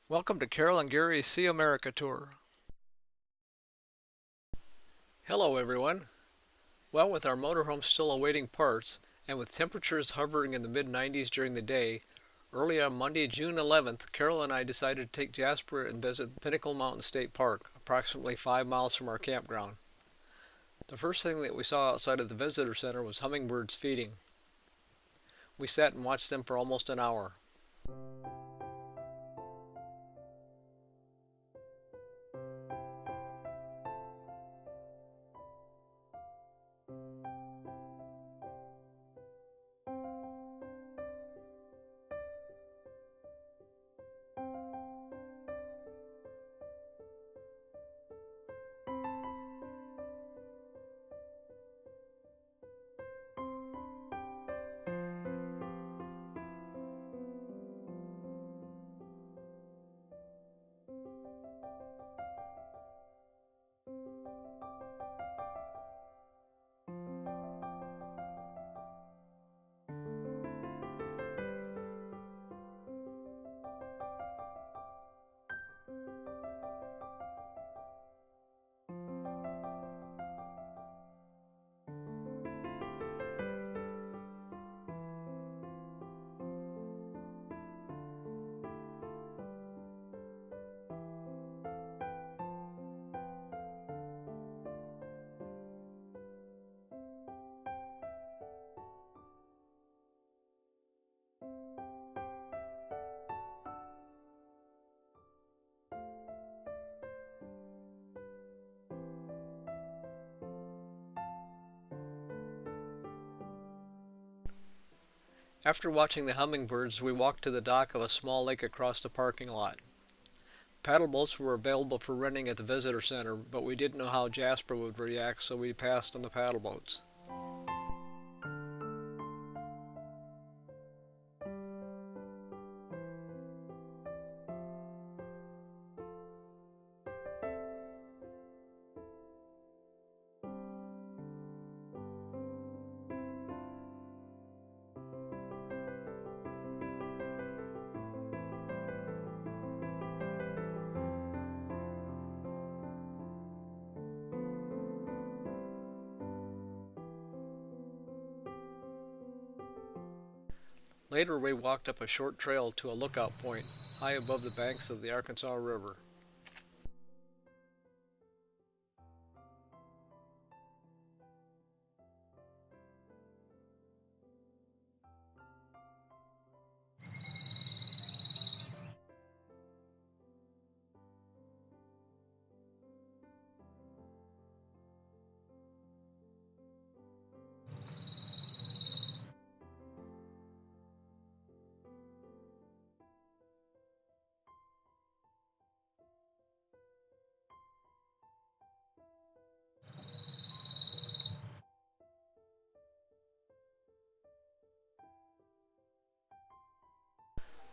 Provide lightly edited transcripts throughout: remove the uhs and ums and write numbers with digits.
Welcome to Carol and Gary's See America Tour. Hello everyone. Well, with our motorhome still awaiting parts, and with temperatures hovering in the mid-90s during the day, early on Monday, June 11th, Carol and I decided to take Jasper and visit Pinnacle Mountain State Park, approximately 5 miles from our campground. The first thing that we saw outside of the visitor center was hummingbirds feeding. We sat and watched them for almost an hour. After watching the hummingbirds, we walked to the dock of a small lake across the parking lot. Paddle boats were available for renting at the visitor center, but we didn't know how Jasper would react, so we passed on the paddle boats. Later we walked up a short trail to a lookout point, high above the banks of the Arkansas River.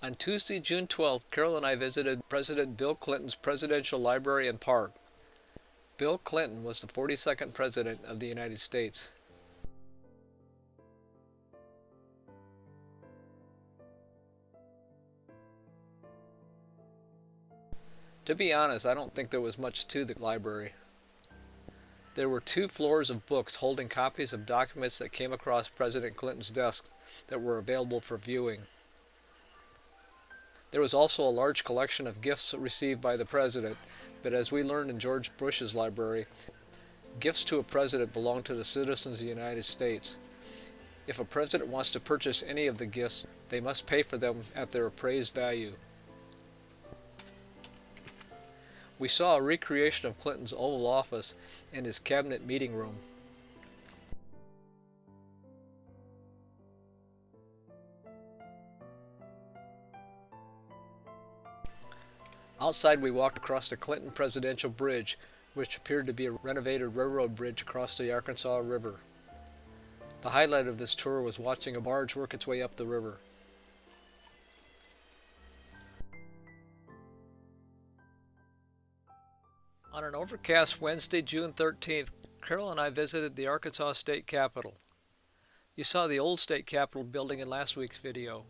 On Tuesday, June 12th, Carol and I visited President Bill Clinton's Presidential Library and Park. Bill Clinton was the 42nd President of the United States. To be honest, I don't think there was much to the library. There were 2 floors of books holding copies of documents that came across President Clinton's desk that were available for viewing. There was also a large collection of gifts received by the president, but as we learned in George Bush's library, gifts to a president belong to the citizens of the United States. If a president wants to purchase any of the gifts, they must pay for them at their appraised value. We saw a recreation of Clinton's Oval Office and his cabinet meeting room. Outside we walked across the Clinton Presidential Bridge, which appeared to be a renovated railroad bridge across the Arkansas River. The highlight of this tour was watching a barge work its way up the river. On an overcast Wednesday, June 13th, Carol and I visited the Arkansas State Capitol. You saw the old state capitol building in last week's video.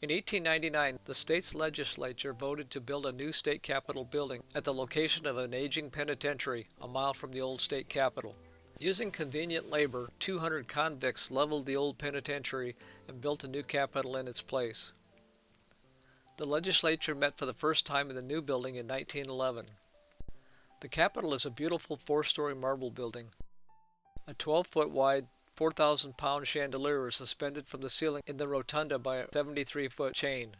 In 1899, the state's legislature voted to build a new state capitol building at the location of an aging penitentiary a mile from the old state capitol. Using convenient labor, 200 convicts leveled the old penitentiary and built a new capitol in its place. The legislature met for the first time in the new building in 1911. The capitol is a beautiful four-story marble building. A 12-foot wide, 4,000-pound chandelier is suspended from the ceiling in the rotunda by a 73-foot chain.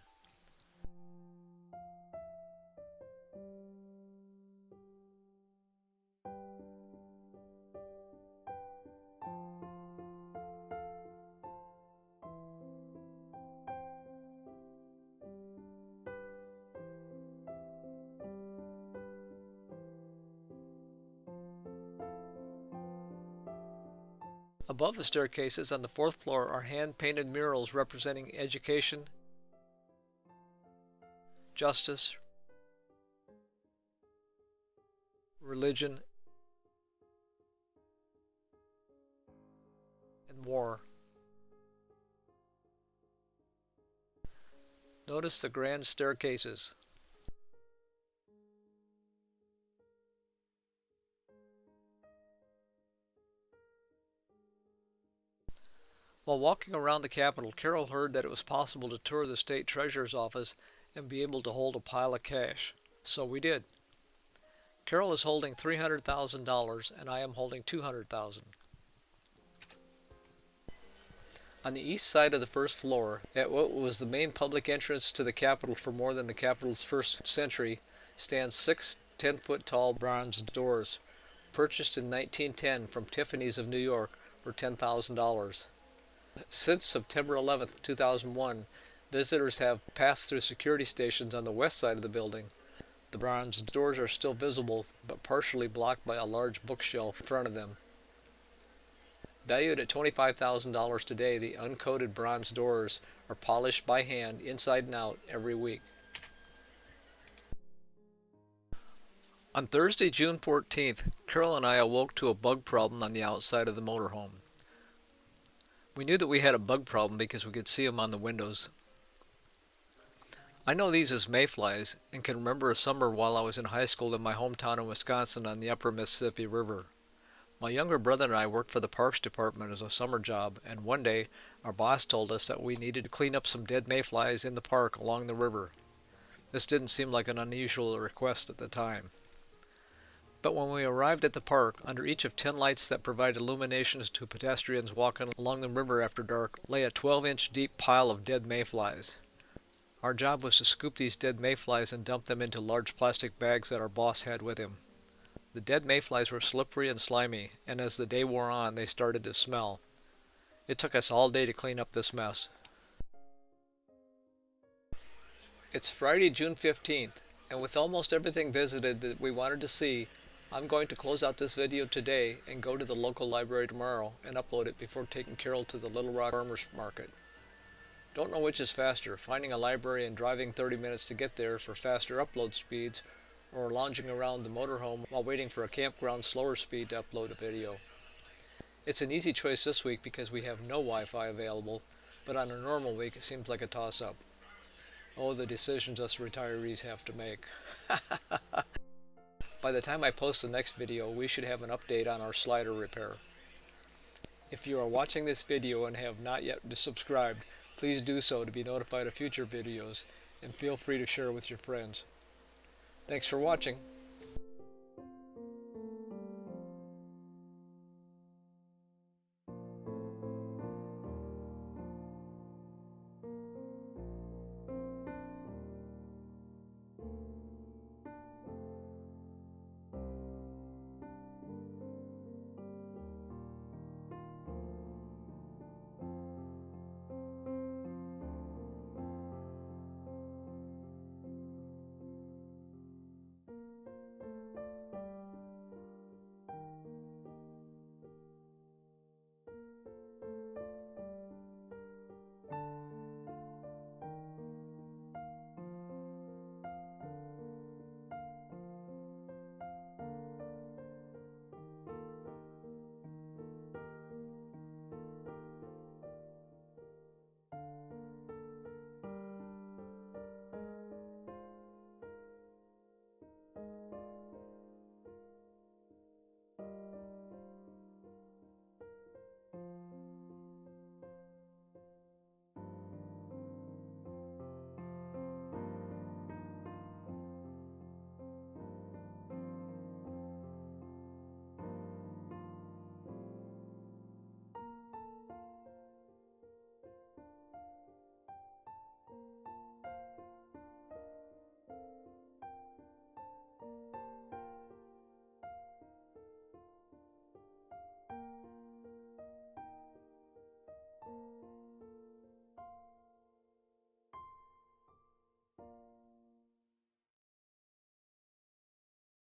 Above the staircases on the fourth floor are hand-painted murals representing education, justice, religion, and war. Notice the grand staircases. While walking around the Capitol, Carol heard that it was possible to tour the state treasurer's office and be able to hold a pile of cash. So we did. Carol is holding $300,000 and I am holding $200,000. On the east side of the first floor, at what was the main public entrance to the Capitol for more than the Capitol's first century, stands 6 10-foot tall bronze doors, purchased in 1910 from Tiffany's of New York for $10,000. Since September 11, 2001, visitors have passed through security stations on the west side of the building. The bronze doors are still visible, but partially blocked by a large bookshelf in front of them. Valued at $25,000 today, the uncoated bronze doors are polished by hand inside and out every week. On Thursday, June 14th, Carol and I awoke to a bug problem on the outside of the motorhome. We knew that we had a bug problem because we could see them on the windows. I know these as mayflies and can remember a summer while I was in high school in my hometown in Wisconsin on the upper Mississippi River. My younger brother and I worked for the Parks Department as a summer job, and one day our boss told us that we needed to clean up some dead mayflies in the park along the river. This didn't seem like an unusual request at the time. But when we arrived at the park, under each of 10 lights that provide illuminations to pedestrians walking along the river after dark, lay a 12-inch deep pile of dead mayflies. Our job was to scoop these dead mayflies and dump them into large plastic bags that our boss had with him. The dead mayflies were slippery and slimy, and as the day wore on, they started to smell. It took us all day to clean up this mess. It's Friday, June 15th, and with almost everything visited that we wanted to see, I'm going to close out this video today and go to the local library tomorrow and upload it before taking Carol to the Little Rock Farmers Market. Don't know which is faster, finding a library and driving 30 minutes to get there for faster upload speeds, or lounging around the motorhome while waiting for a campground slower speed to upload a video. It's an easy choice this week because we have no Wi-Fi available, but on a normal week it seems like a toss-up. Oh, the decisions us retirees have to make. By the time I post the next video, we should have an update on our slider repair. If you are watching this video and have not yet subscribed, please do so to be notified of future videos, and feel free to share with your friends. Thanks for watching.